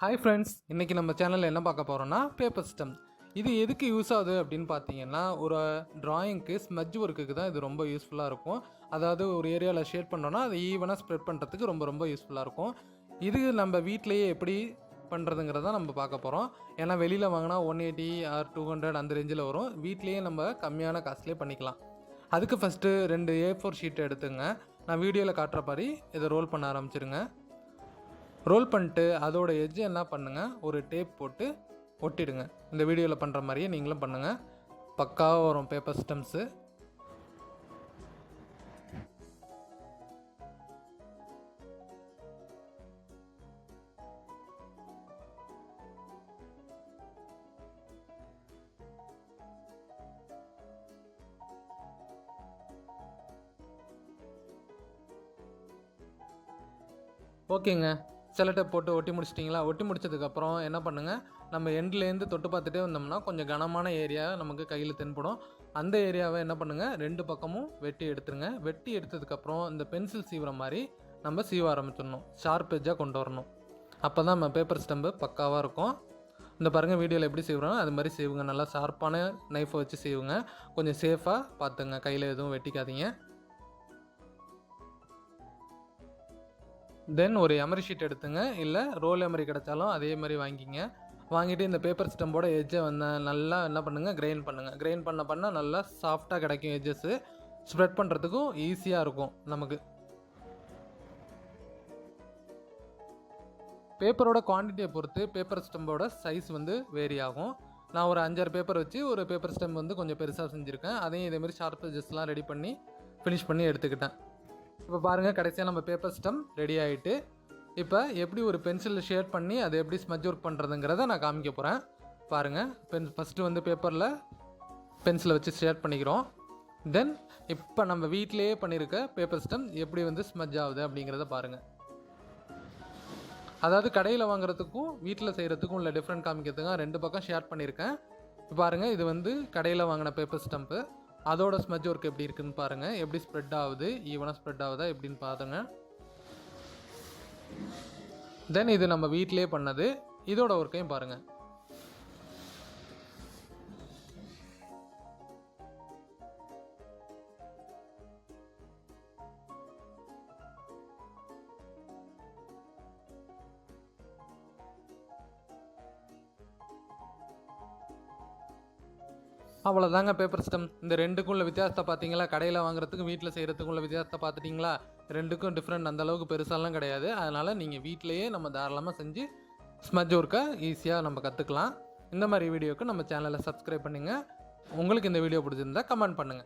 Hi friends, இன்றைக்கி நம்ம சேனலில் என்ன பார்க்க போகிறோன்னா பேப்பர் ஸ்டெம். இது எதுக்கு யூஸ் ஆகுது அப்படின்னு பார்த்தீங்கன்னா, ஒரு ட்ராயிங்க்கு ஸ்மஜ் ஒர்க்குக்கு தான் இது ரொம்ப யூஸ்ஃபுல்லாக இருக்கும். அதாவது ஒரு ஏரியாவில் ஷேட் பண்ணுறோன்னா அதை ஈவனாக ஸ்ப்ரெட் பண்ணுறதுக்கு ரொம்ப ரொம்ப யூஸ்ஃபுல்லாக இருக்கும். இது நம்ம வீட்டிலையே எப்படி பண்ணுறதுங்கிறத நம்ம பார்க்க போகிறோம். ஏன்னா வெளியில் வாங்கினா 180 ஆர் 200 அந்த ரேஞ்சில் வரும். வீட்லேயே நம்ம கம்மியான காஸ்ட்லேயே பண்ணிக்கலாம். அதுக்கு ஃபஸ்ட்டு 2 A4 ஷீட் எடுத்துங்க. நான் வீடியோவில் காட்டுற மாதிரி இதை ரோல் பண்ண ஆரம்பிச்சிருங்க. ரோல் பண்ணிட்டு அதோட எட்ஜ் என்ன பண்ணுங்கள், ஒரு டேப் போட்டு ஒட்டிடுங்க. இந்த வீடியோவில் பண்ணுற மாதிரியே நீங்களும் பண்ணுங்கள். பக்காவாக வரும் பேப்பர் ஸ்டெம்ஸு. ஓகேங்க, செல்லட்டை போட்டு ஒட்டி முடிச்சிட்டிங்களா? ஒட்டி முடிச்சதுக்கப்புறம் என்ன பண்ணுங்கள், நம்ம எண்ட்லேருந்து தொட்டு பார்த்துட்டே வந்தோம்னா கொஞ்சம் கனமான ஏரியா நமக்கு கையில் தென்படும். அந்த ஏரியாவை என்ன பண்ணுங்கள், 2 பக்கமும் வெட்டி எடுத்துருங்க. வெட்டி எடுத்ததுக்கப்புறம் இந்த பென்சில் சீவுற மாதிரி நம்ம சீவ ஆரம்பிச்சிடணும். ஷார்ப் எட்ஜாக கொண்டு வரணும். அப்போ தான் நம்ம பேப்பர் ஸ்டெம்பு பக்காவாக இருக்கும். இந்த பாருங்கள், வீடியோவில் எப்படி செய்வோம் அது மாதிரி செய்வுங்க. நல்லா ஷார்ப்பான நைஃபை வச்சு செய்வுங்க. கொஞ்சம் சேஃபாக பார்த்துங்க, கையில் எதுவும் வெட்டிக்காதீங்க. தென் ஒரு எமரி ஷீட் எடுத்துங்க, இல்லை ரோல் எமரி கிடச்சாலும் அதே மாதிரி வாங்கிங்க. வாங்கிட்டு இந்த பேப்பர் ஸ்டெம்போட எட்ஜை நல்லா என்ன பண்ணுங்கள், கிரைண்ட் பண்ணுங்கள். கிரைண்ட் பண்ண நல்லா சாஃப்டாக கிடைக்கும். எட்ஜஸ்ஸு ஸ்ப்ரெட் பண்ணுறதுக்கும் ஈஸியாக இருக்கும் நமக்கு. பேப்பரோட குவான்டிட்டியை பொறுத்து பேப்பர் ஸ்டெம்போட சைஸ் வேரி ஆகும். நான் ஒரு 5-6 பேப்பர் வச்சு ஒரு பேப்பர் ஸ்டெம் கொஞ்சம் பெருசாக செஞ்சுருக்கேன். அதையும் இதேமாதிரி ஷார்ப் எட்ஜஸ்லாம் ரெடி பண்ணி ஃபினிஷ் பண்ணி எடுத்துக்கிட்டேன். இப்போ பாருங்கள், கடைசியாக நம்ம பேப்பர் ஸ்டெம் ரெடி ஆகிட்டு, இப்போ எப்படி ஒரு பென்சிலில் ஷேட் பண்ணி அதை எப்படி ஸ்மஜ் ஒர்க் பண்ணுறதுங்கிறத நான் காமிக்க போகிறேன். பாருங்கள், ஃபஸ்ட்டு பேப்பரில் பென்சிலை வச்சு ஷேட் பண்ணிக்கிறோம். தென் இப்போ நம்ம வீட்டிலேயே பண்ணியிருக்க பேப்பர் ஸ்டெம் எப்படி ஸ்மஜ் ஆகுது அப்படிங்கிறத பாருங்கள். அதாவது கடையில் வாங்குறதுக்கும் வீட்டில் செய்கிறதுக்கும் உள்ள டிஃப்ரெண்ட் காமிக்கிறதுக்காக 2 பக்கம் ஷேர் பண்ணியிருக்கேன். இப்போ பாருங்கள், இது கடையில் வாங்கின பேப்பர் ஸ்டெம்ப்பு. அதோட ஸ்மஜ் ஒர்க் எப்படி இருக்குன்னு பாருங்கள். எப்படி ஸ்ப்ரெட் ஆகுது, ஈவனாக ஸ்ப்ரெட் ஆகுதா எப்படின்னு பாருங்க. தென் இது நம்ம வீட்டிலே பண்ணது. இதோட ஒர்க்கையும் பாருங்கள். அவ்வளோதாங்க பேப்பர் ஸ்டெம். இந்த 2க்கும் உள்ள வித்தியாசத்தை பார்த்தீங்களா? கடையில் வாங்குறதுக்கும் வீட்டில் செய்கிறதுக்கும் உள்ள வித்தியாசத்தை பார்த்துட்டிங்களா? 2க்கும் டிஃப்ரெண்ட் அந்தளவுக்கு பெருசாலாம் கிடையாது. அதனால் நீங்கள் வீட்டிலையே நம்ம தாராளமாக செஞ்சு ஸ்மஜ் ஒர்க்கை ஈஸியாக நம்ம கற்றுக்கலாம். இந்த மாதிரி வீடியோவுக்கு நம்ம சேனலை சப்ஸ்கிரைப் பண்ணுங்கள். உங்களுக்கு இந்த வீடியோ பிடிச்சிருந்தா கமெண்ட் பண்ணுங்கள்.